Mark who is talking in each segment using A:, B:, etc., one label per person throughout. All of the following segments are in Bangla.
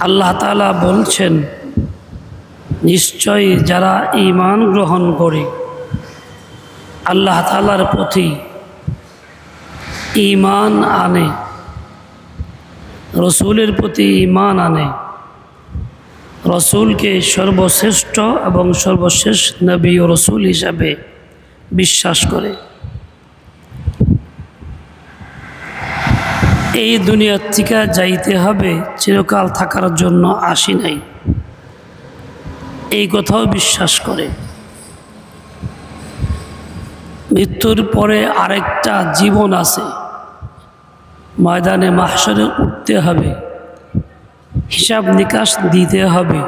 A: আল্লাহ তাআলা বলছেন, নিশ্চয়ই যারা ঈমান গ্রহণ করে আল্লাহ তাআলার প্রতি ঈমান আনে, রসুলের প্রতি ঈমান আনে, রসুলকে সর্বশ্রেষ্ঠ এবং সর্বশেষ নবী ও রসুল হিসাবে বিশ্বাস করে, এই দুনিয়ার থেকে যাইতে হবে, চিরকাল থাকার জন্য আসি নাই, এই কথাও বিশ্বাস করে। মৃত্যুর পরে আরেকটা জীবন আছে, ময়দানে মাহশরে উঠতে হবে, হিসাব নিকাশ দিতে হবে,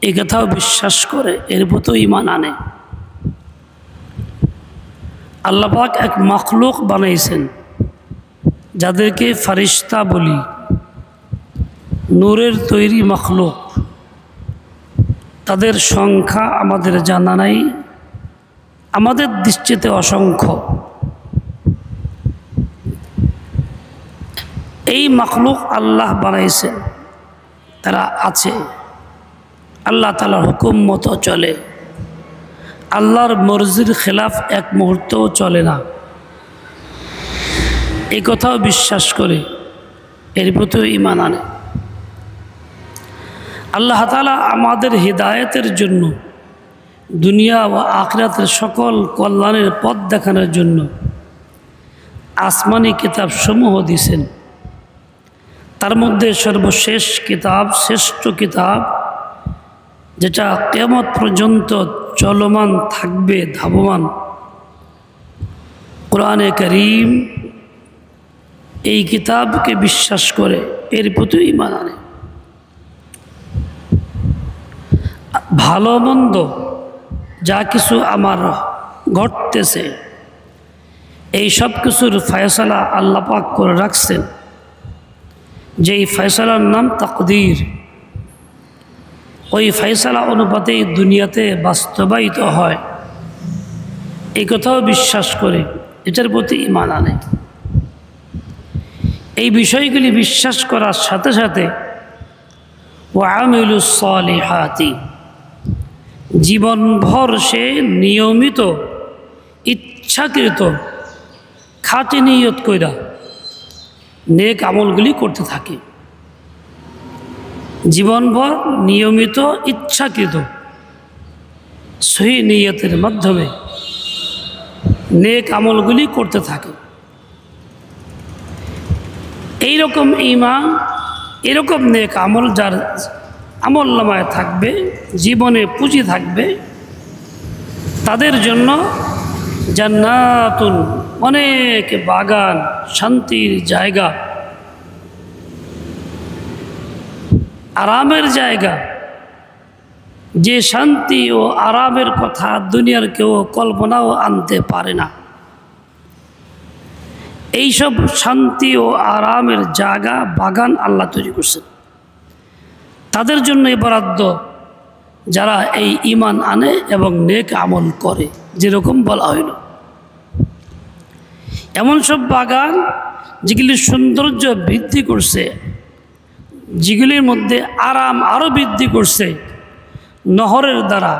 A: এই কথাও বিশ্বাস করে, এর প্রতি ঈমান আনে। আল্লাহ পাক এক মাখলুক বানাইছেন যাদেরকে ফারিস্তা বলি, নূরের তৈরি মাখলুক, তাদের সংখ্যা আমাদের জানা নাই, আমাদের দৃষ্টিতে অসংখ্য। এই মাখলুক আল্লাহ বানাইছেন, তারা আছে, আল্লাহ তাআলার হুকুম মতো চলে, আল্লাহর মর্জির খেলাফ এক মুহূর্তও চলে না, এই কথাও বিশ্বাস করে, এর প্রতিও ঈমান আনে। আল্লাহ তাআলা আমাদের হিদায়াতের জন্য, দুনিয়া ও আখিরাতের সকল কল্যাণের পথ দেখানোর জন্য আসমানি কিতাব সমূহ দিয়েছেন। তার মধ্যে সর্বশেষ কিতাব, শ্রেষ্ঠ কিতাব, যেটা কিয়ামত পর্যন্ত চলমান থাকবে, ধাবমান, কোরআনে কারীম, এই কিতাবকে বিশ্বাস করে, এর প্রতি ঈমান আনে। ভালো মন্দ যা কিছু আমার ঘটতেছে, এই সব কিছুর ফয়সালা আল্লাহ পাক করে রাখছেন, যেই ফয়সালার নাম তাকদীর। ওই ফয়সালা অনুপাতেই দুনিয়াতে বাস্তবায়িত হয়, এই কথাও বিশ্বাস করে, এটার প্রতি ঈমান আনে। এই বিষয়গুলি বিশ্বাস করার সাথে সাথে ওয়ামিলুস সালিহাতি, জীবনভর সে নিয়মিত ইচ্ছাকৃত খাঁটি নিয়ত কইরা নেক আমলগুলি করতে থাকে। জীবনভর নিয়মিত ইচ্ছাকৃত সহি নিয়তের মাধ্যমে নেক আমলগুলি করতে থাকে। এইরকম ঈমান, এরকম নেক আমল যার আমলনামায় থাকবে, জীবনে পুঁজি থাকবে, তাদের জন্য জান্নাতুন, অনেক বাগান, শান্তির জায়গা, আরামের জায়গা, যে শান্তি ও আরামের কথা দুনিয়ার কেউ কল্পনাও আনতে পারে না। এইসব শান্তি ও আরামের জায়গা, বাগান আল্লাহ তৈরি করছেন। তাদের জন্য বরাদ্দ যারা এই ঈমান আনে এবং নেক আমল করে, যেরকম বলা হইল। এমন সব বাগান যেগুলির সৌন্দর্য বৃদ্ধি করছে, যেগুলির মধ্যে আরাম আরও বৃদ্ধি করছে নহরের দ্বারা,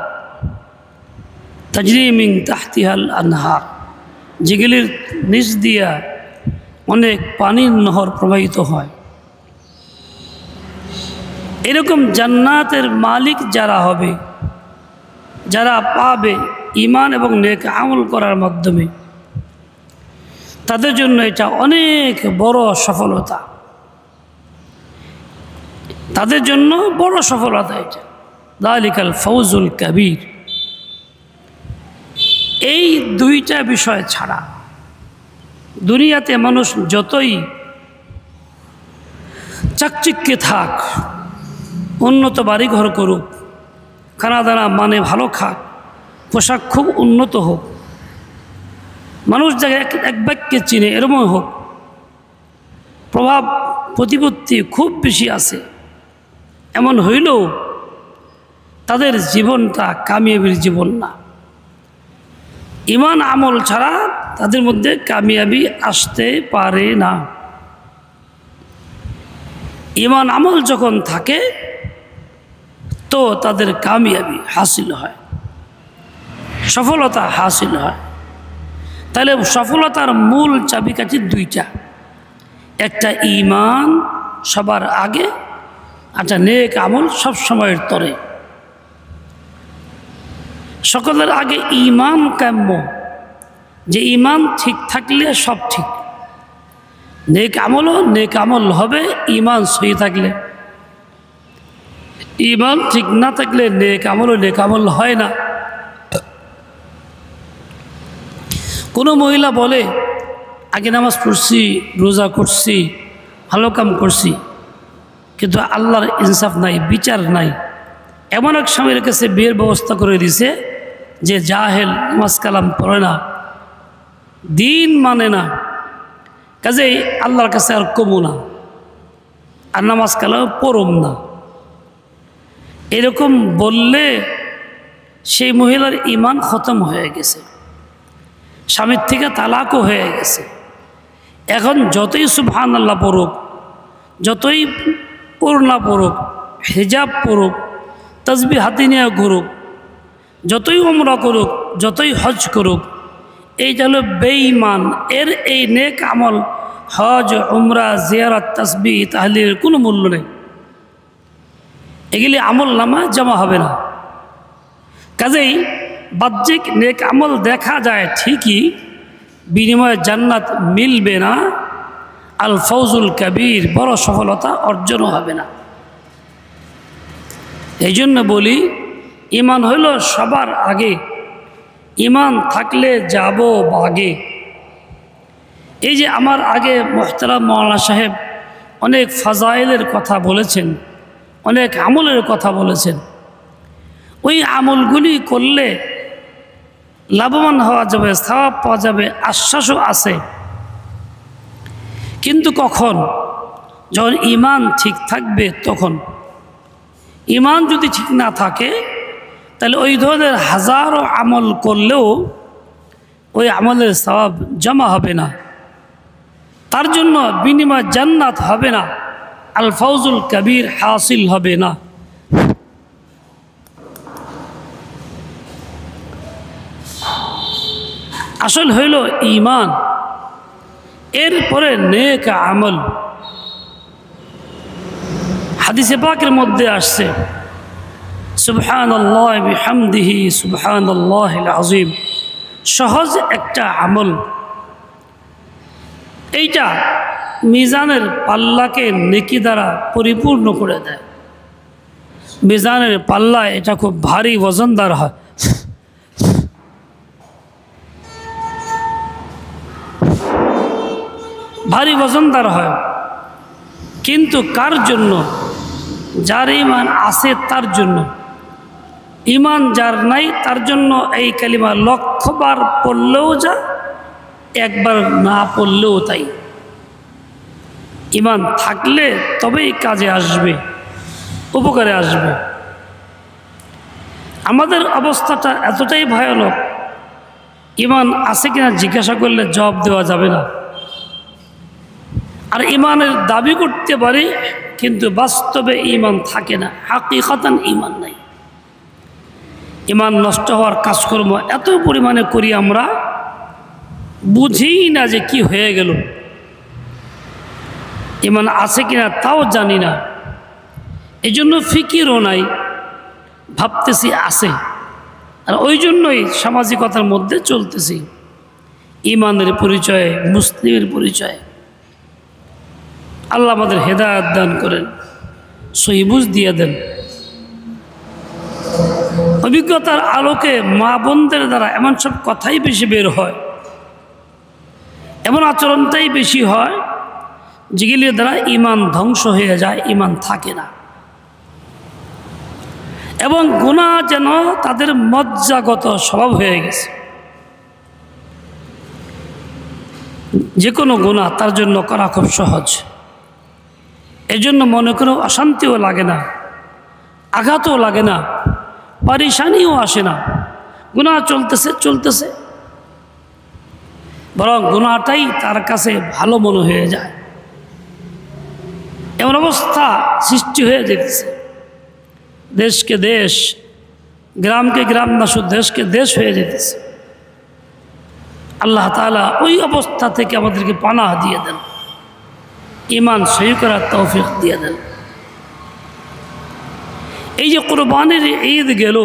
A: তাজরি মিন তাহতিহাল আনহার, যেগুলির নিচ দিয়া অনেক পানির নহর প্রবাহিত হয়। এরকম জান্নাতের মালিক যারা হবে, যারা পাবে ঈমান এবং নেক আমল করার মাধ্যমে, তাদের জন্য এটা অনেক বড় সফলতা, তাদের জন্য বড় সফলতা এটা, যালিকাল ফাউজুল কাবীর। এই দুইটা বিষয় ছাড়া দুনিয়াতে মানুষ যতই চাকচিক্যে থাক, উন্নত বাড়িঘর করুক, খানা দানা মানে ভালো খাক, পোশাক খুব উন্নত হোক, মানুষ জায়গায় এক বাক্যে চিনে, এরকম হোক, প্রভাব প্রতিপত্তি খুব বেশি আছে, এমন হইলেও তাদের জীবনটা কামিয়াবির জীবন না। ঈমান আমল ছাড়া তাদের মধ্যে কামিয়াবি আসতে পারে না। ঈমান আমল যখন থাকে তো তাদের কামিয়াবি হাসিল হয়, সফলতা হাসিল হয়। তাহলে সফলতার মূল চাবিকাঠি দুইটা, একটা ঈমান সবার আগে, একটা নেক আমল সব সময়ের তরে। সকলের আগে ঈমান কাম্য, যে ঈমান ঠিক থাকলে সব ঠিক। নেক আমলও নেক আমল হবে ঈমান সহি থাকলে। ঈমান ঠিক না থাকলে নেক আমলও নেক আমল হয় না। কোনো মহিলা বলে আগে নামাজ পড়ছি, রোজা করছি, ভালো কাম করছি, কিন্তু আল্লাহর ইনসাফ নাই, বিচার নাই। এমন এক স্বামীর কাছে বিয়ের ব্যবস্থা করে দিছে যে জাহেল, নামাজ কালাম পড়ে না, দিন মানে না, কাজেই আল্লাহর কাছে আর কমু না, আর নামাজ কালাম পড়ম না। এরকম বললে সেই মহিলার ঈমান খতম হয়ে গেছে, স্বামীর থেকে তালাকও হয়ে গেছে। এখন যতই সুবহানাল্লাহ পড়ুক, যতই ওড়না পড়ুক, হিজাব পড়ুক, তাসবিহ হাতে নিয়ে ঘুরুক, যতই উমরা করুক, যতই হজ করুক, এইটা হলো বেঈমান। এর এই নেক আমল, হজ, উমরা, জিয়ারত, তাসবিহ, তাহলিলের কোনো মূল্য নেই। এগুলি আমল নামা জমা হবে না। কাজেই বাহ্যিক নেক আমল দেখা যায় ঠিকই, বিনিময়ে জান্নাত মিলবে না, আল ফৌজুল কবির, বড় সফলতা অর্জনও হবে না। এই জন্য বলি ঈমান হইল সবার আগে, ঈমান থাকলে যাব বাগে। এই যে আমার আগে মুহতারাম মাওলানা সাহেব অনেক ফাজাইলের কথা বলেছেন, অনেক আমলের কথা বলেছেন। ওই আমলগুলি করলে লাভবান হওয়া যাবে, সওয়াব পাওয়া যাবে, আশ্বাসও আছে। কিন্তু কখন? যখন ঈমান ঠিক থাকবে তখন। ঈমান যদি ঠিক না থাকে তাহলে ওই ধরনের হাজারো আমল করলেও ওই আমলের সওয়াব জমা হবে না, তার জন্য বিনিময় জান্নাত হবে না, আল ফৌজুল কবির হাসিল হবে না। আসল হইল ঈমান, এরপরে নেক আমল। হাদিসে পাকের মধ্যে আসছে সুবহানাল্লাহ বিহামদিহি সুবহানাল্লাহিল আযীম, সহজ একটা আমল। এইটা মিজানের পাল্লাকে নেকি দ্বারা পরিপূর্ণ করে দেয়। মিজানের পাল্লায় এটা খুব ভারী ওজনদার হয়। ভারী ওজনদার হয়, কিন্তু কার জন্য? যার ঈমান আছে তার জন্য। ঈমান যার নাই তার জন্য এই কালিমা লক্ষবার পড়লেও যা, একবার না পড়লেও তাই। ঈমান থাকলে তবেই কাজে আসবে, উপকারে আসবে। আমাদের অবস্থাটা এতটাই ভয়ানক, ঈমান আছে কিনা জিজ্ঞাসা করলে জবাব দেওয়া যাবে না। আর ঈমানের দাবি করতে পারি, কিন্তু বাস্তবে ঈমান থাকে না, হাকিকতান ঈমান নাই। ঈমান নষ্ট হওয়ার কাজকর্ম এত পরিমাণে করি আমরা, বুঝি না যে কি হয়ে গেল। ঈমান আছে কিনা তাও জানি না, এই জন্য ফিকিরও নাই, ভাবতেছি আছে। আর ওই জন্যই সামাজিকতার মধ্যে চলতেছি। ঈমানের পরিচয়ে, মুসলিমের পরিচয়ে। আল্লাহ আমাদের হেদায়েত দান করেন, সহি বুঝ দিয়ে দেন। অভিজ্ঞতার আলোকে মা বোনদের দ্বারা এমন সব কথাই বেশি বের হয়, এমন আচরণটাই বেশি হয় যেগুলির দ্বারা ঈমান ধ্বংস হয়ে যায়, ঈমান থাকে না। এবং গুনাহ যেন তাদের মজ্জাগত স্বভাব হয়ে গেছে। যে কোনো গুনাহ তার জন্য করা খুব সহজ। এই জন্য মনে কোনো অশান্তিও লাগে না, আঘাতও লাগে না, পারিশানিও আসে না। গুনাহ চলতেছে চলতেছে, বরং গুনাহটাই তার কাছে ভালো মনে হয়ে যায়। এমন অবস্থা সৃষ্টি হয়ে যেতেছে, দেশকে দেশ, গ্রামকে গ্রাম না, শুধু দেশকে দেশ হয়ে যেতেছে। আল্লাহ তাআলা ওই অবস্থা থেকে আমাদেরকে পানাহ দিয়ে দেন, ঈমান সহি করার তৌফিক দিয়ে দেন। এই যে কুরবানির ঈদ গেল,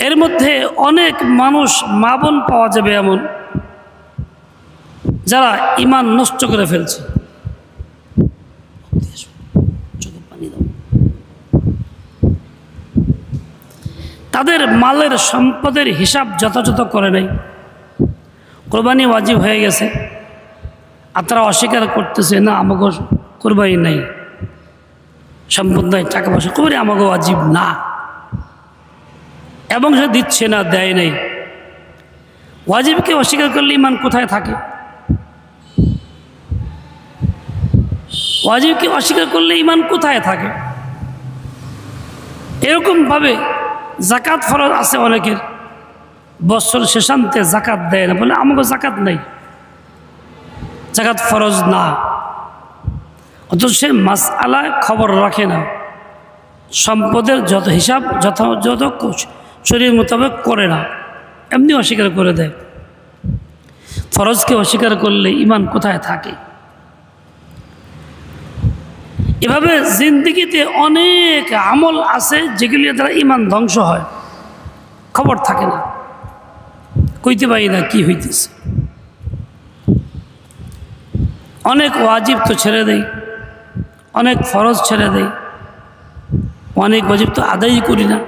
A: এর মধ্যে অনেক মানুষ মা বোন পাওয়া যাবে এমন যারা ঈমান নষ্ট করে ফেলছে। তাদের মালের সম্পদের হিসাব যথাযথ করে নাই। কোরবানি ওয়াজিব হয়ে গেছে আর তারা অস্বীকার করতেছে, না আমাকে কোরবানি নাই, সম্পদ নাই, টাকা পয়সা, কোরবানি আমাকে ওয়াজিব না, এবং সে দিচ্ছে না, দেয় নাই। ওয়াজিবকে অস্বীকার করলে ঈমান কোথায় থাকে? ওয়াজিবকে অস্বীকার করলে ঈমান কোথায় থাকে? এরকমভাবে জাকাত ফরজ আছে অনেকের, বছর শেষান্তে জাকাত দেয় না, বলে আমাকে জাকাত নাই, জাকাত ফরজ না। অথচ সে মাসআলায় খবর রাখে না, সম্পদের যত হিসাব যথাযথ শরীর মোতাবেক করে না, এমনি অস্বীকার করে দেয়। ফরজকে অস্বীকার করলে ঈমান কোথায় থাকে? এভাবে জিন্দেগিতে অনেক আমল আছে যেগুলি দ্বারা ঈমান ধ্বংস হয়, খবর থাকে না, কইতে পারি না কি হইতেছে। অনেক ওয়াজিব তো ছেড়ে দেয়, অনেক ফরজ ছেড়ে দেয়, অনেক ওয়াজিব তো আদায়ই করি না।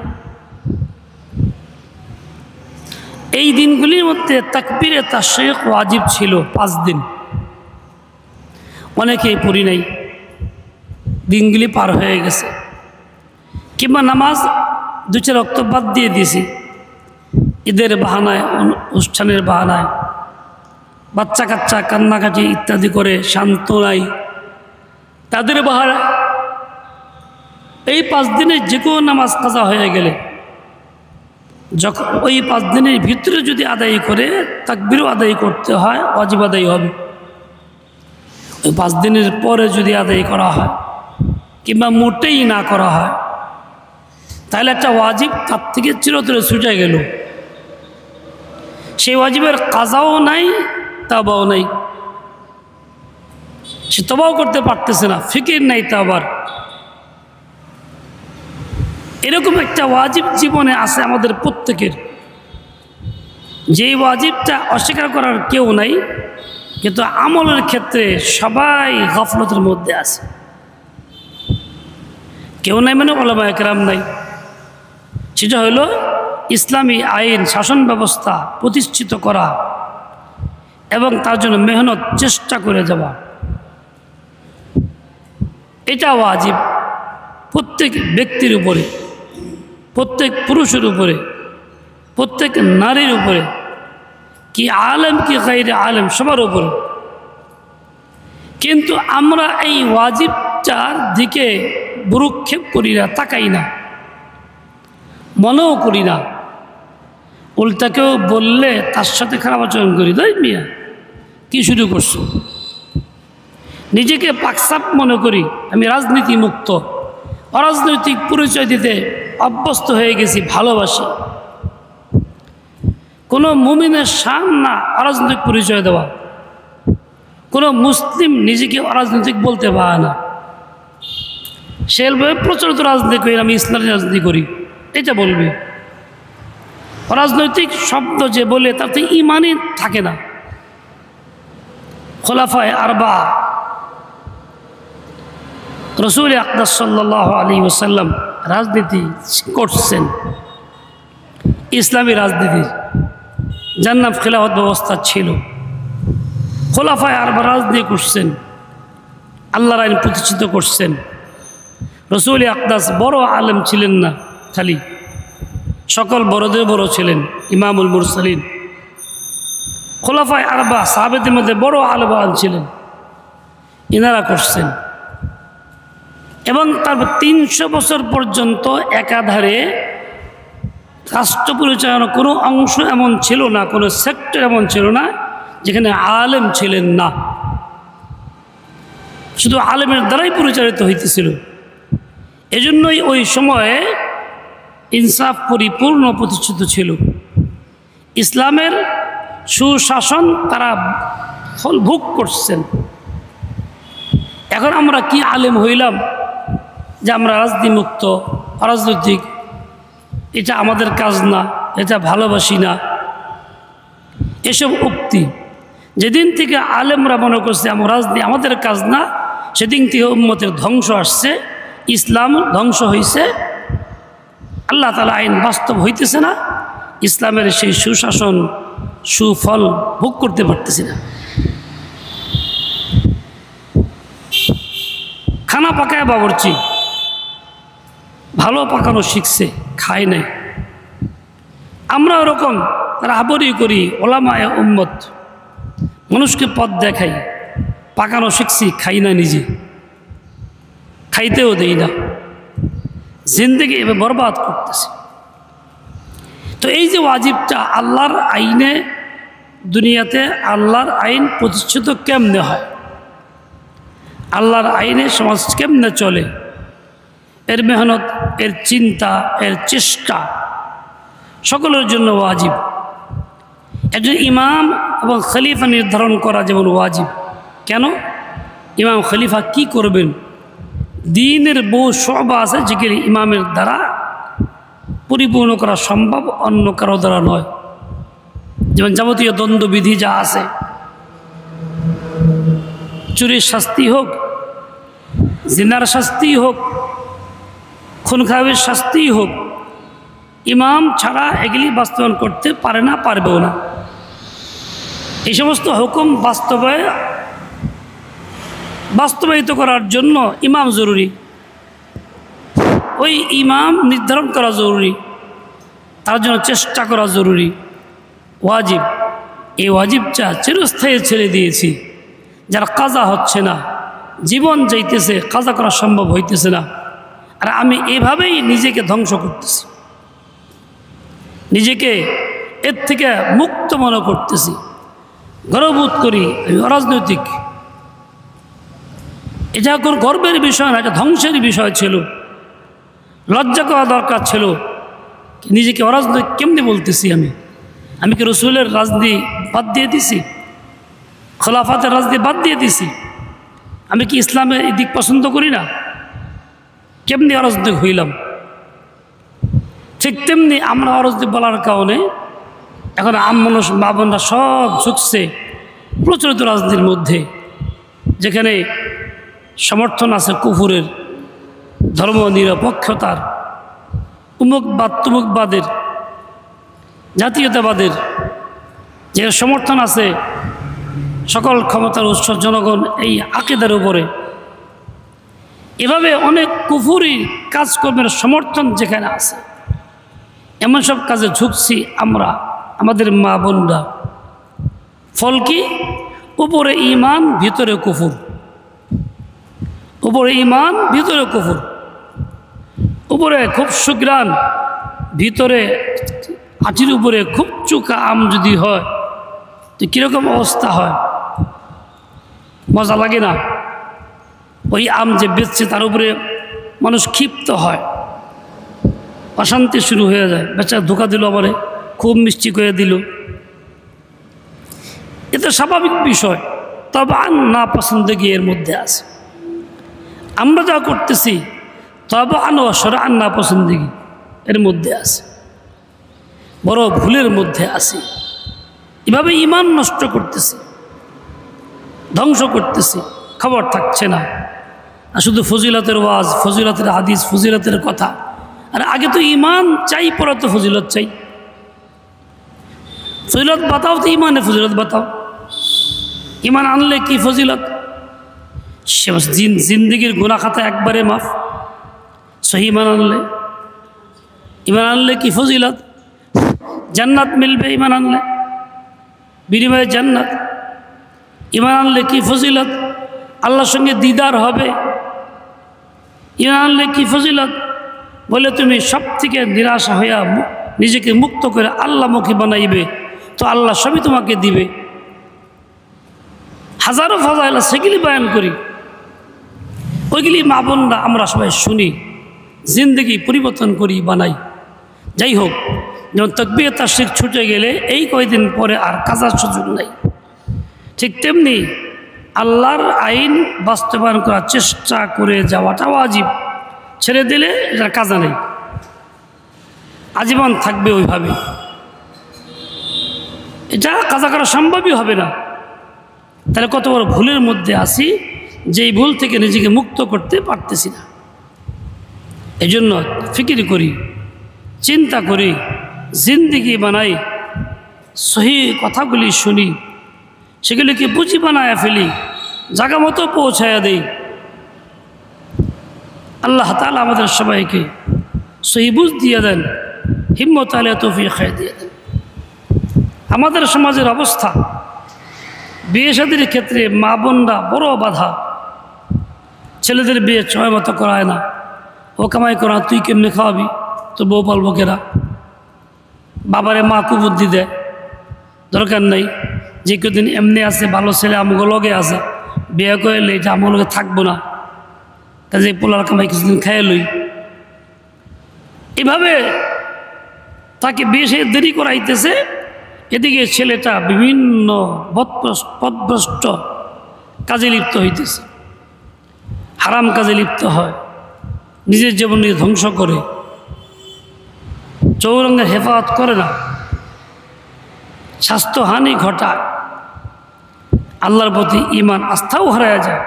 A: এই দিনগুলির মধ্যে তাকবীরে তাশরিক ওয়াজিব ছিল 5 দিন, অনেকেই পড়ি নাই, দিনগুলি পার হয়ে গেছে, কিংবা নামাজ 2-4 ওয়াক্ত বাদ দিয়ে দিয়েছি ঈদের বাহানায়, অনুষ্ঠানের বাহানায়, বাচ্চা কাচ্চা কান্নাকাটি ইত্যাদি করে শান্ত নাই, তাদের বাহানায় এই 5 দিনে যে কোনো নামাজ কাজা হয়ে গেলে, যখন ওই 5 দিনের ভিতরে যদি আদায় করে তাকবীরও আদায় করতে হয়, ওয়াজিব আদায় হবে। ওই 5 দিনের পরে যদি আদায় করা হয় কিংবা মোটেই না করা হয়, তাহলে একটা ওয়াজিব তার থেকে চিরতরে ছুটে গেল, সেই ওয়াজিবের কাজাও নাই, তাওবাও নাই, সে তওবাও করতে পারতেছে না, ফিকির নাই তাওবার। এরকম একটা ওয়াজিব জীবনে আছে আমাদের প্রত্যেকের, যেই ওয়াজিবটা অস্বীকার করার কেউ নাই, কিন্তু আমলের ক্ষেত্রে সবাই গাফলতের মধ্যে আছে। কেউ নাই মানে উলামায়ে কেরাম নাই। সেটা হলো ইসলামী আইন শাসন ব্যবস্থা প্রতিষ্ঠিত করা এবং তার জন্য মেহনত চেষ্টা করে যাওয়া, এটা ওয়াজিব প্রত্যেক ব্যক্তির উপরে, প্রত্যেক পুরুষের উপরে, প্রত্যেক নারীর উপরে, কি আলেম কি গায়রে আলেম, সবার উপরে। কিন্তু আমরা এই ওয়াজিবটার দিকে ভ্রুক্ষেপ করি না, তাকাই না, মনেও করি না, উল্টা কেউ বললে তার সাথে খারাপ আচরণ করি, তাই মিয়া কি শুরু করছো, নিজেকে পাকসাপ মনে করি, আমি রাজনীতি মুক্ত, অরাজনৈতিক পরিচয় দিতে অভ্যস্ত হয়ে গেছি, ভালোবাসি। কোনো মুমিনের শান না অরাজনৈতিক পরিচয় দেওয়া, কোনো মুসলিম নিজেকে অরাজনৈতিক বলতে পারে না, সেভাবে প্রচলিত রাজনীতি করি, আমি ইসলামী রাজনীতি করি, এটা বলবে। অরাজনৈতিক শব্দ যে বলে তাতে ঈমানই থাকে না। খোলাফায়ে আরবা রাসূল আকরাম সাল্লাল্লাহু আলাইহি ওয়াসাল্লাম রাজনীতি করছেন, ইসলামী রাজনীতির জান্নাত খিলাফত ব্যবস্থা ছিল। খোলাফায়ে আরবা রাজনীতি করছেন, আল্লাহর আইন প্রতিষ্ঠিত করছেন। রাসূল আকরাম বড় আলেম ছিলেন না, খালি সকল বড়দের বড় ছিলেন, ইমামুল মুরসালিন। খোলাফায়ে আরবা সাহাবাদের মধ্যে বড় আলেম ছিলেন, ইনারা করছেন। এবং তারপর 300 বছর পর্যন্ত একাধারে রাষ্ট্র পরিচালনার কোনো অংশ এমন ছিল না, কোনো সেক্টর এমন ছিল না যেখানে আলেম ছিলেন না। শুধু আলেমের দ্বারাই পরিচালিত হইতেছিল। এজন্যই ওই সময়ে ইনসাফ পরিপূর্ণ প্রতিষ্ঠিত ছিল। ইসলামের সুশাসন তারা ফল ভোগ করছেন। এখন আমরা কি আলেম হইলাম যে আমরা রাজনীতিমুক্ত, অরাজনৈতিক, এটা আমাদের কাজ না, এটা ভালোবাসি না, এসব উক্তি যেদিন থেকে আলেমরা মনে করছে রাজনীতি আমাদের কাজ না, সেদিন থেকে উম্মতের ধ্বংস আসছে, ইসলাম ধ্বংস হয়েছে, আল্লাহ তাআলা আইন বাস্তব হইতেছে না, ইসলামের সেই সুশাসন সুফল ভোগ করতে পারতেছি না। খানা পাকায় বাবুর্চি ভালো পাকানো শিখছে, খায় নাই। আমরা ওরকম রাহবরি করি, ওলামায়ে উম্মত, মানুষকে পথ দেখাই, পাকানো শিখছি, খাই না, নিজে খাইতেও দেই না, জিন্দেগি এবার বরবাদ করতেছে। তো এই যে ওয়াজিবটা আল্লাহর আইনে, দুনিয়াতে আল্লাহর আইন প্রতিষ্ঠিত কেমনে হয়, আল্লাহর আইনে সমাজ কেমনে চলে, এর মেহনত, এর চিন্তা, এর চেষ্টা সকলের জন্য ওয়াজিব। একজন ইমাম এবং খলিফা নির্ধারণ করা যেমন ওয়াজিব। কেন? ইমাম খলিফা কি করবেন? দ্বীনের বহু শোবা আছে যেগুলি ইমামের দ্বারা পরিপূর্ণ করা সম্ভব, অন্য কারো দ্বারা নয়। যেমন যাবতীয় দ্বন্দ্ববিধি যা আছে, চুরির শাস্তি হোক, জিনার শাস্তি হোক, খুন খারাপের শাস্তি হোক, ইমাম ছাড়া এগুলি বাস্তবায়ন করতে পারে না, পারবেও না। এই সমস্ত হুকুম বাস্তবায়িত করার জন্য ইমাম জরুরি, ওই ইমাম নির্ধারণ করা জরুরি, তার জন্য চেষ্টা করা জরুরি, ওয়াজিব। এই ওয়াজিবটা চিরস্থায়ী ছেড়ে দিয়েছি, যারা কাজা হচ্ছে না, জীবন যাইতেছে, কাজা করা সম্ভব হইতেছে না। আর আমি এভাবেই নিজেকে ধ্বংস করতেছি, নিজেকে এর থেকে মুক্ত মনে করতেছি, গর্ববোধ করি আমি অরাজনৈতিক। এটা কোনো গর্বের বিষয় না, এটা ধ্বংসের বিষয় ছিল। লজ্জা করা দরকার ছিল, নিজেকে অরাজনৈতিক কেমনি বলতেছি আমি কি রসুলের রাজনীতি বাদ দিয়ে দিছি? খোলাফাতের রাজনীতি বাদ দিয়ে দিছি? আমি কি ইসলামের এই দিক পছন্দ করি না? কেমনি অরাজনৈতিক হইলাম? ঠিক তেমনি আমরা অরাজনৈতিক বলার কারণে এখন মানুষ, মা বোনরা সব ঝুঁকছে প্রচলিত রাজনীতির মধ্যে, যেখানে সমর্থন আছে কুফুরের, ধর্ম নিরপেক্ষতার, উমুকবাদ তুমুকবাদের, জাতীয়তাবাদের, যে সমর্থন আছে সকল ক্ষমতার উৎস জনগণ এই আকিদার উপরে। এভাবে অনেক কুফুরি কাজকর্মের সমর্থন যেখানে আছে, এমন সব কাজে ঝুঁকছি আমরা, আমাদের মা বোনরা। ফল কি? উপরে ঈমান, ভিতরে কুফুর। উপরে ঈমান, ভিতরে কুফুর। উপরে খুব সুগ্রাণ, ভিতরে আটির উপরে খুব চুকা আম যদি হয় তো কীরকম অবস্থা হয়? মজা লাগে না? ওই আম যে বেচছে তার উপরে মানুষ ক্ষিপ্ত হয়, অশান্তি শুরু হয়ে যায়। বেচারা ধোকা দিল, আমারে খুব মিষ্টি করে দিল। এটা স্বাভাবিক বিষয়, তবে না পছন্দগি এর মধ্যে আছে। আমরা যা করতেছি তবে অসরা না পছন্দগি এর মধ্যে আছে, বড় ভুলের মধ্যে আছে। এভাবে ঈমান নষ্ট করতেছি, ধ্বংস করতেছি, খবর থাকছে না। আর শুধু ফজিলতের ওয়াজ, ফজিলতের হাদিস, ফজিলতের কথা। আর আগে তো ঈমান চাই, পরে তো ফজিলত চাই। ফজিলত বাতাও তো ঈমানে ফজিলত বাতাও। ঈমান আনলে কি ফজিলত? জিন্দগির গুনাহ খাতা একবারে মাফ। সহি ঈমান আনলে, ঈমান আনলে কি ফজিলত? জান্নাত মিলবে ঈমান আনলে, বিনিময়ে জান্নাত। ঈমান আনলে কি ফজিলত? আল্লাহর সঙ্গে দিদার হবে। ঈমান আনলে কি ফজিলত? বলে তুমি সব থেকে নিরাশা হইয়া নিজেকে মুক্ত করে আল্লাহমুখী বানাইবে, তো আল্লাহ সবই তোমাকে দিবে। হাজারো ফাজাইল সেগুলি বয়ান করি, ওইগুলি মা বোনরা আমরা সবাই শুনি, জিন্দগি পরিবর্তন করি, বানাই। যাই হোক, যেমন তাকবীর তাশরিক ছুটে গেলে এই কয়দিন পরে আর কাজার সুযোগ নাই, ঠিক তেমনি আল্লাহর আইন বাস্তবায়ন করার চেষ্টা করে যাওয়াটা ওয়াজিব। ছেড়ে দিলে এটা কাজা নেই, আজীবন থাকবে ওইভাবে, এটা কাজা করা সম্ভবই হবে না। তাহলে কত বড় ভুলের মধ্যে আছি, যেই ভুল থেকে নিজেকে মুক্ত করতে পারতেছি না। এই জন্য ফিকির করি, চিন্তা করি, জিন্দিগি বানাই, সহি কথাগুলি শুনি, সেগুলিকে বুঝি বানায় ফেলি, জায়গা মতো পৌঁছায়া দেই। আল্লাহ তাআলা আমাদের সবাইকে সহি বুঝ দিয়ে দেন, হিম্মত আলে তৌফিক দিয়ে দেন। আমাদের সমাজের অবস্থা, বিয়ে শাদীর ক্ষেত্রে মা বোনরা বড় বাধা। ছেলেদের বিয়ে সময় মতো করায় না, ও কামাই করা, তুই কেমনে খাওয়াবি, তো বউ পালবো কেরা। বাবারে মা কুবুদ্ধি দেয়, দরকার নেই, যে কদিন এমনি আছে, ভালো ছেলে আমগো লগে আছে, বিয়ে করলে এটা আমার লগে থাকবো না, কাজে পোলার কামাই কিছুদিন খেয়ে লই। এভাবে তাকে বিয়ে সে দেরি করাইতেছে, এদিকে ছেলেটা বিভিন্ন পথভ্রষ্ট কাজে লিপ্ত হইতেছে, হারাম কাজে লিপ্ত হয়, নিজের জীবনকে ধ্বংস করে, চৌরঙ্গের হেফাজত করে না, স্বাস্থ্যহানি ঘটায়, আল্লাহর প্রতি ঈমান আস্থাও হারায় যায়,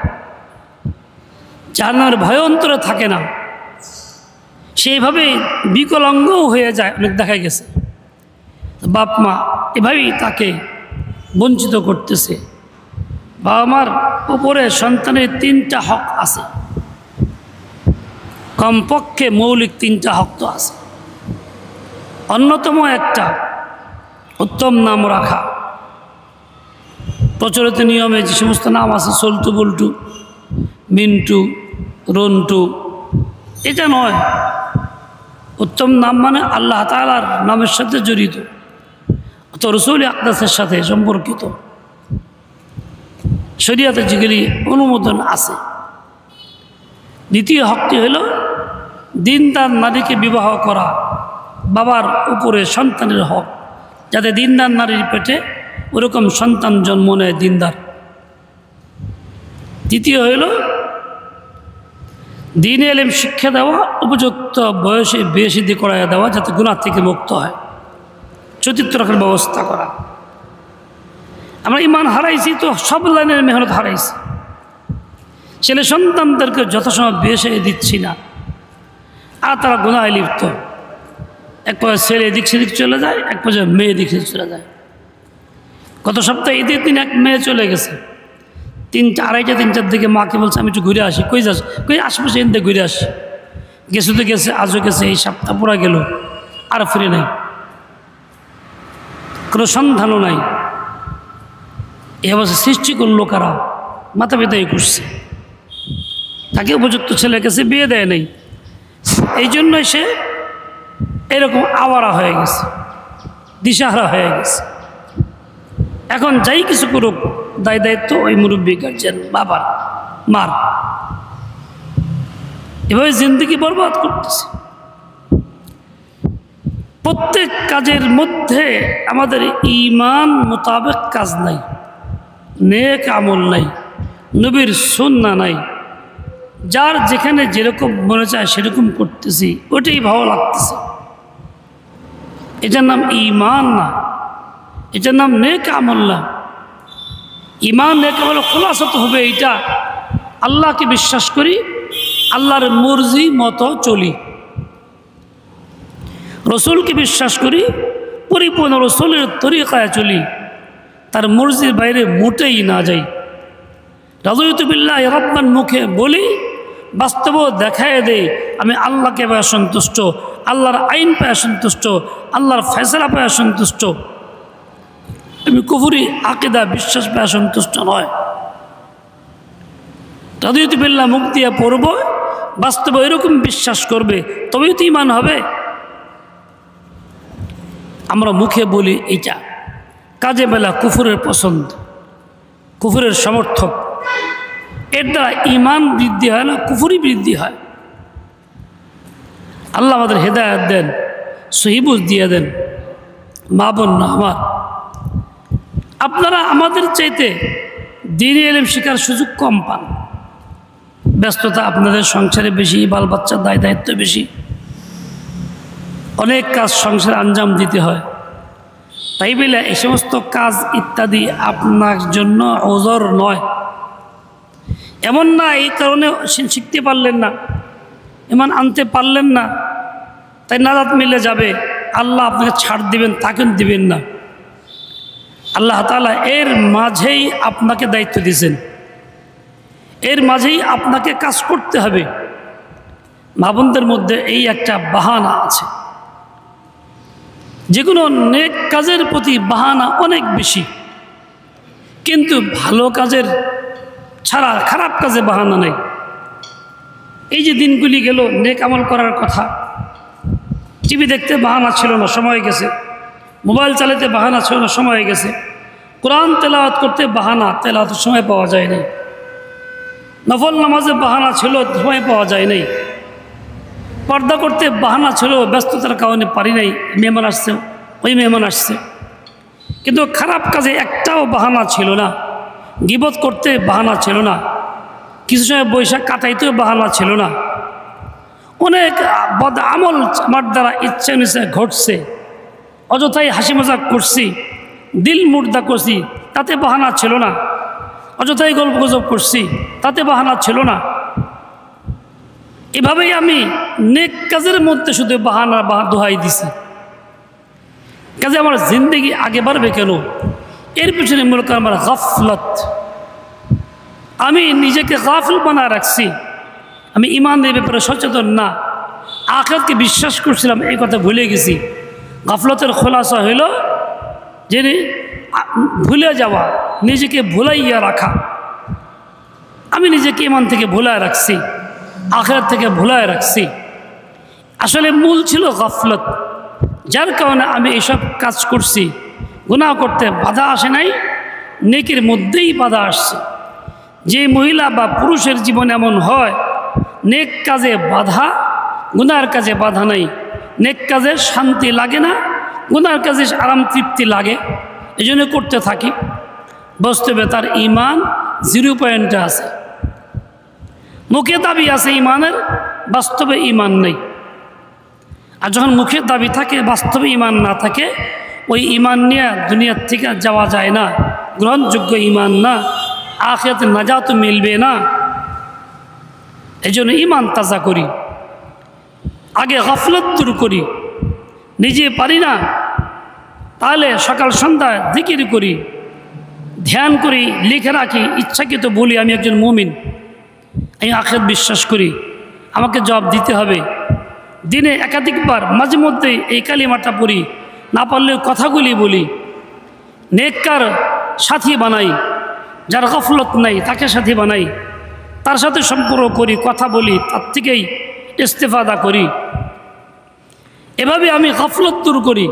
A: জাহান্নামের ভয় অন্তরে থাকে না, সেইভাবে বিকলাঙ্গও হয়ে যায়। অনেক দেখা গেছে বাপ মা এভাবেই তাকে বঞ্চিত করতেছে। বাবা মার উপরে সন্তানের 3টা হক আছে, কমপক্ষে মৌলিক 3টা হক তো আছে। অন্যতম একটা উত্তম নাম রাখা। প্রচলিত নিয়মে যে সমস্ত নাম আছে, সল্টু, বল্টু, মিন্টু, রন্টু, এটা নয়। উত্তম নাম মানে আল্লাহ তাআলার নামের সাথে জড়িত, তো রসূল আকদাসের সাথে সম্পর্কিত, শরীয়তে যেগুলি অনুমোদন আছে। দ্বিতীয় হকটি হল দিনদার নারীকে বিবাহ করা, বাবার উপরে সন্তানের হক, যাতে দিনদার নারীর পেটে ওরকম সন্তান জন্ম নেয় দিনদার। দ্বিতীয় হইল দ্বীনে ইলম শিক্ষা দেওয়া, উপযুক্ত বয়সে বিয়ে শাদী করাইয়া দেওয়া, যাতে গুনাহ থেকে মুক্ত হয়, চরিত্র রাখার ব্যবস্থা করা। আমরা ঈমান হারাইছি তো সব লাইনের মেহনত হারাইছি। ছেলে সন্তানদেরকে যথাসময় বিয়ে শাদী দিচ্ছি না, আর তারা গুনাহে লিপ্ত। এক পর্যায়ে ছেলে এদিক সেদিক চলে যায়, এক পর্যায়ে মেয়ে এদিক সেদিক চলে যায়। গত সপ্তাহে ঈদের দিন এক মেয়ে চলে গেছে, 2:30-3টার দিকে মাকে বলছে আমি একটু ঘুরে আসি। কই যাস? কই আশেপাশে এনতে ঘুরে আসি। গেছে তো গেছে, আজও গেছে, এই সপ্তাহ পুরা গেল, আর ফিরে নাই, কোনো সন্ধানও নাই। এই অবস্থা সৃষ্টি করলো কারা? মাথা ব্যথাই করছে, তাকে উপযুক্ত ছেলের কাছে বিয়ে দেয় নাই। এই জন্যই সে এরকম আওয়ারা হয়ে গেছে, দিশাহারা হয়ে গেছে। এখন যাই কিছু করুক, দায় দায়িত্ব ওই মুরব্বী গার্জেন, বাবার, মার। এভাবে জিন্দগি বরবাদ করতেছে। প্রত্যেক কাজের মধ্যে আমাদের ঈমান মোতাবেক কাজ নাই, নেক আমল নাই, নবীর সুন্নাহ নাই। যার যেখানে যেরকম মনে চায় সেরকম করতেছি, ওটাই ভালো লাগতেছে। এটার নাম ঈমান না, এটার নাম নেক আমল না। ঈমান নেক আমল খোলাসা হবে এইটা, আল্লাহকে বিশ্বাস করি, আল্লাহর মর্জি মতো চলি, রসুলকে বিশ্বাস করি, পরিপূর্ণ রসুলের তরিকায় চলি, তার মর্জির বাইরে মোটেই না যাই। রাযিতু বিল্লাহি রাব্বান মুখে বলি, বাস্তব দেখায় দেয় আমি আল্লাহকে পায় সন্তুষ্ট, আল্লাহর আইন পায় সন্তুষ্ট, আল্লাহর ফয়সালা পায় সন্তুষ্ট। আমি কুফরি আকীদা বিশ্বাস পায় সন্তুষ্ট নয়। রাযিতু বিল্লাহ মুখ দিয়ে পড়ব, বাস্তবে এরকম বিশ্বাস করবে, তবেই তো ঈমান হবে। আমরা মুখে বলি এইটা, কাজে বেলা কুফরের পছন্দ, কুফরের সমর্থক, এর দ্বারা ইমান বৃদ্ধি হয় না, কুফরি বৃদ্ধি হয়। আল্লাহ আমাদের হেদায়েত দেন, সহিবুজ দিয়ে দেন। মা বোন আমার, আপনারা আমাদের চাইতে দ্বীনি ইলম শেখার সুযোগ কম পান। ব্যস্ততা আপনাদের সংসারে বেশি, বাল বাচ্চার দায় দায়িত্ব বেশি, অনেক কাজ সংসারে আঞ্জাম দিতে হয়। তাই বলে এই সমস্ত কাজ ইত্যাদি আপনার জন্য ওজর নয়। এমন না এই কারণে শিখতে পারলেন না, ইমান আনতে পারলেন না, তাই নাজাত মিলে যাবে, আল্লাহ আপনাকে ছাড় দিবেন, তাকে দিবেন না। আল্লাহ তাআলা এর মাঝেই আপনাকে দায়িত্ব দিয়েছেন, এর মাঝেই আপনাকে কাজ করতে হবে। মা বোনদের মধ্যে এই একটা বাহানা আছে, যেগুলো নেক কাজের প্রতি বাহানা অনেক বেশি, কিন্তু ভালো কাজের ছাড়া খারাপ কাজে বাহানা নেই। এই যে দিনগুলি গেল, নেক আমল করার কথা, টিভি দেখতে বাহানা ছিল না, সময় গেছে। মোবাইল চালাতে বাহানা ছিল না, সময় গেছে। কোরআন তেলাওয়াত করতে বাহানা, তেলাওয়াতের সময় পাওয়া যায় নাই। নফল নামাজে বাহানা ছিল, সময় পাওয়া যায় নাই। পর্দা করতে বাহানা ছিল, ব্যস্ততার কারণে পারি নাই, মেহমান আসছে, ওই মেহমান আসছে। কিন্তু খারাপ কাজে একটাও বাহানা ছিল না। গীবত করতে বাহানা ছিল না, কিছু সময় বৈশাখ কাটাইতেও বাহানা ছিল না। অনেক বদ আমল আমার দ্বারা ইচ্ছা নিচে ঘটছে, অযথাই হাসি মজাক করছি, দিল মুর্দা করছি, তাতে বাহানা ছিল না। অযথাই গল্প গুজব করছি, তাতে বাহানা ছিল না। এভাবেই আমি নেক কাজের মধ্যে শুধু বাহানা দোহাই দিছি। কাজে আমার জিন্দেগি আগে বাড়বে কেন? এর পিছনে মূল কারণ আমার গাফলত। আমি নিজেকে গাফিল বানায় রাখছি, আমি ইমানের ব্যাপারে সচেতন না, আখিরাতকে বিশ্বাস করছিলাম, এই কথা ভুলে গেছি। গাফলতের খোলাসা হইল যে ভুলে যাওয়া, নিজেকে ভুলাইয়া রাখা। আমি নিজেকে ইমান থেকে ভুলায় রাখছি, আখিরাত থেকে ভুলায় রাখছি। আসলে মূল ছিল গাফলত, যার কারণে আমি এসব কাজ করছি। গুনাহ করতে বাধা আসে নাই, নেকির মধ্যেই বাধা আসছে। যে মহিলা বা পুরুষের জীবনে এমন হয়, নেক কাজে বাধা, গুনার কাজে বাধা নাই। নেক কাজে শান্তি লাগে না, গুনার কাজে আরাম তৃপ্তি লাগে, এই জন্য করতে থাকি। বাস্তবে তার ইমান 0 পয়েন্টে আছে। মুখে দাবি আছে ইমানের, বাস্তবে ইমান নেই। আর যখন মুখে দাবি থাকে, বাস্তবে ইমান না থাকে, ওই ইমান নিয়ে দুনিয়ার থেকে যাওয়া যায় না, গ্রহণযোগ্য ইমান না, আখিরাতে নাজাত মিলবে না। এই জন্য ইমান তাজা করি, আগে গাফলত দূর করি। নিজে পারি না, তাহলে সকাল সন্ধ্যা জিকির করি, ধ্যান করি, লিখে রাখি, ইচ্ছাকৃত বলি আমি একজন মুমিন, আমি আখিরাত বিশ্বাস করি, আমাকে জবাব দিতে হবে। দিনে একাধিকবার মাঝে মধ্যে এই কালিমাটা পড়ি, না পারলেও কথাগুলি বলি। নেককার সাথী বানাই, যার গাফলত নাই তাকে সাথী বানাই, তার সাথে সম্পর্ক করি, কথা বলি, তার থেকেই ইস্তেফাদা করি। এভাবে আমি গাফলত দূর করি।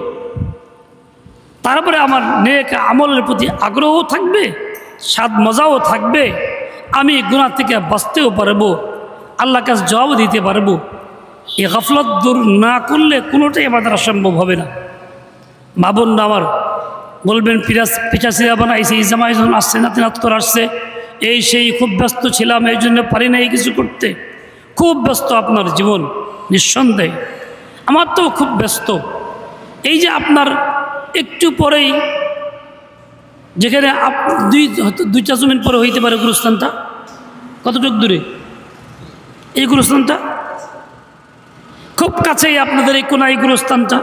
A: তারপরে আমার নেক আমলের প্রতি আগ্রহ থাকবে, স্বাদ মজাও থাকবে, আমি গুনাহ থেকে বাঁচতেও পারবো, আল্লাহর কাছে জবাব দিতে পারবো। এই গাফলত দূর না করলে কোনোটাই আমাদের অসম্ভব হবে না। মা বোন আমার বলবেন, পিছাচিরা বানাইছে, এই জামাই যখন আসছে, নাতিনাত করে আসছে, এই সেই খুব ব্যস্ত ছিলাম, এই জন্য পারি না এই কিছু করতে। খুব ব্যস্ত আপনার জীবন, নিঃসন্দেহে। আমার তো খুব ব্যস্ত। এই যে আপনার একটু পরেই, যেখানে 2-4 মিনিট পরে হইতে পারে গুরুস্থানটা, কতটুকু দূরে এই গুরুস্থানটা? খুব কাছেই আপনাদের এই কোনায় গুরুস্থানটা,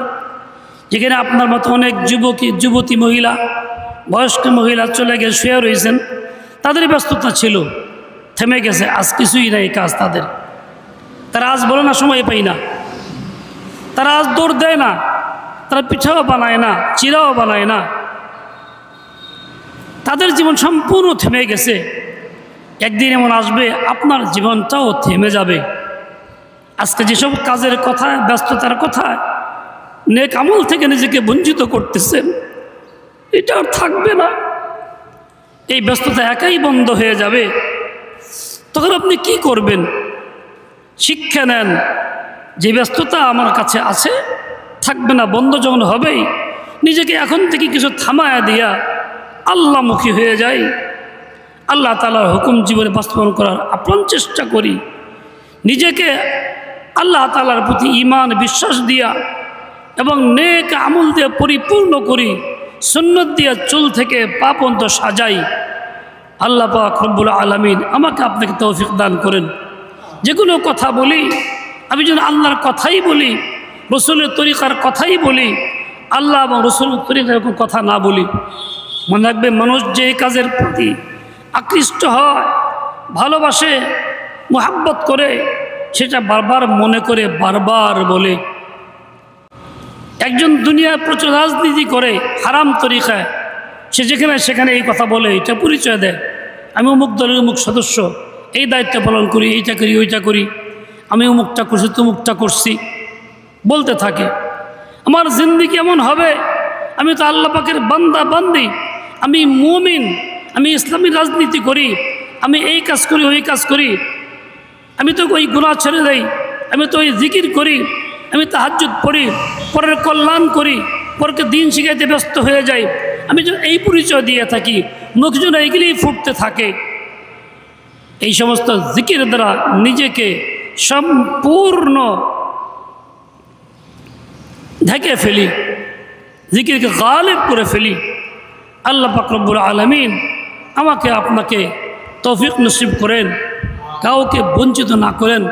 A: যেখানে আপনার মতো অনেক যুবতী মহিলা, বয়স্ক মহিলা চলে গিয়ে শুয়ে রয়েছেন। তাদের ব্যস্ততা ছিল, থেমে গেছে, আজ কিছুই নাই কাজ তাদের। তারা আজ বলে না সময় পাই না, তারা আজ দৌড় দেয় না, তারা পিঠাও বানায় না, চিরাও বানায় না। তাদের জীবন সম্পূর্ণ থেমে গেছে। একদিন এমন আসবে আপনার জীবনটাও থেমে যাবে। আজকে যেসব কাজের কথা, ব্যস্ততার কথা, নেক আমল থেকে নিজেকে বঞ্চিত করতেছেন, এটা আর থাকবে না। এই ব্যস্ততা একাই বন্ধ হয়ে যাবে। তখন আপনি কি করবেন? শিক্ষা নেন, যে ব্যস্ততা আমার কাছে আছে থাকবে না, বন্ধ যখন হবেই নিজেকে এখন থেকে কিছু থামায়া দিয়া আল্লাহমুখী হয়ে যাই, আল্লাহ তাআলার হুকুম জীবনে বাস্তবায়ন করার আপ্রাণ চেষ্টা করি, নিজেকে আল্লাহ তাআলার প্রতি ঈমান বিশ্বাস দিয়া এবং নেক আমল দিয়ে পরিপূর্ণ করি, সুন্নত দিয়া চুল থেকে পা পর্যন্ত সাজাই। আল্লাহ পাক রব্বুল আলামিন আমাকে আপনাকে তৌফিক দান করেন। যে কোনো কথা বলি আমি যেন আল্লাহর কথাই বলি, রসুলের তরিকার কথাই বলি, আল্লাহ এবং রসুলের তরিকার কোনো কথা না বলি। মনে রাখবে, মানুষ যে কাজের প্রতি আকৃষ্ট হয়, ভালোবাসে, মোহাব্বত করে, সেটা বারবার মনে করে বারবার বলে। একজন দুনিয়ায় প্রচুর রাজনীতি করে হারাম তরিকায়, সে যেখানে সেখানে এই কথা বলে, এটা পরিচয় দেয়, আমি অমুক দলের অমুক সদস্য, এই দায়িত্ব পালন করি, এইটা করি, ওইটা করি, আমি অমুকটা করছি, তমুকটা করছি বলতে থাকে। আমার জিন্দেগি এমন হবে, আমি তো আল্লাহ পাকের বান্দা বান্দি, আমি মুমিন, আমি ইসলামী রাজনীতি করি, আমি এই কাজ করি, ওই কাজ করি, আমি তো ওই গুনাহ ছেড়ে দেই, আমি তো ওই জিকির করি, আমি তাহাজ্জুদ পড়ি, পরের কল্যাণ করি, পরকে দিন শিখাইতে ব্যস্ত হয়ে যাই, আমি যে এই পরিচয় দিয়ে থাকি, মুখ যেন এইগুলিই ফুটতে থাকে। এই সমস্ত জিকির দ্বারা নিজেকে সম্পূর্ণ ঢেকে ফেলি, জিকিরকে গালিব করে ফেলি। আল্লাহ পাক রব্বুল আলামিন আমাকে আপনাকে তৌফিক নসিব করেন, কাউকে বঞ্চিত না করেন।